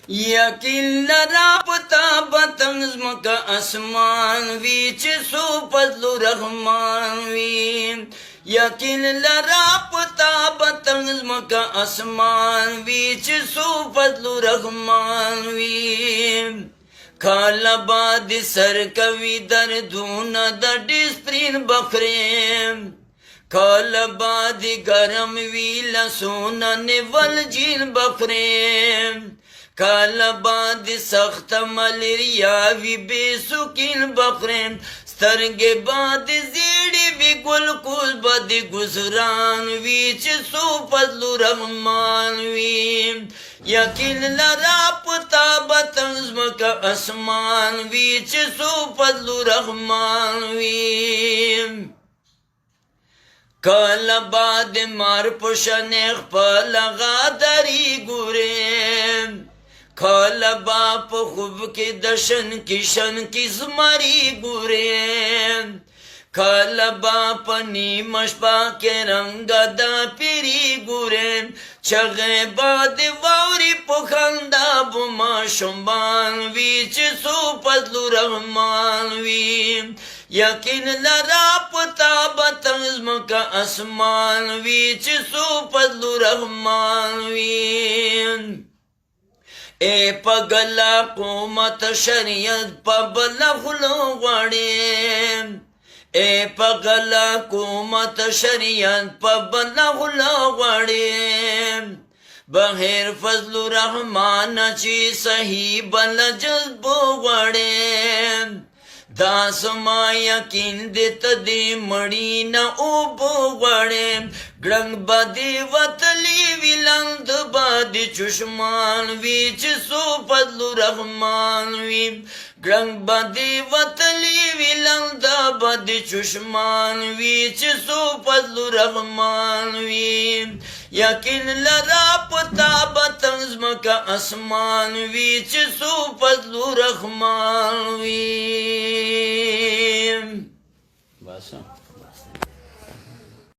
یقین لرا پتا بطن زمکا اسمان وی چه سو فضل رحمان وی یقین لرا پتا بطن زمکا اسمان وی چه سو فضل رحمان وی کالا باد سر کوي دردونه د ډسپرین بخریم کالا باد گرم وی لسونه نیول جین بخریم کالا باد سخت ملیریا وی بے سکین بخریم سترگے باد زیڑی وی گل کوز باد گزران وی چه سو فضل رحمان وی یقین لرا پتا بطن زمکا اسمان وی چه سو فضل رحمان وی کالا باد مار پشنیخ پلغا دری گوریم کالا باپ خوب کی دشن کشن کی زماری گوریم کالا باپ نیمش پا کے رنگ دا پیری گوریم چغه باد واوری پخندا بما شمبان وی چه سو فضل رحمان وی یقین لرا پتا بطن زمکا اسمان وی چه سو فضل رحمان وی اے پگلا قومت شریعت پبلا خلو غړیم اے پگلا قومت شریعت پبلا خلو غړیم بغیر فضل رحمان چی صحیح بل جذب غړیم دا سما یقین دیت دی مڑی نا او بو غړیم گرنگ بادی وطلی ویلند بادی چشمان وی چه سو فضل رحمان وی گرنگ بادی وطلی ویلند بادی چشمان وی چه سو فضل رحمان وی یقین لرا پتا بطن زمکا اسمان وی چه سو فضل رحمان وی بس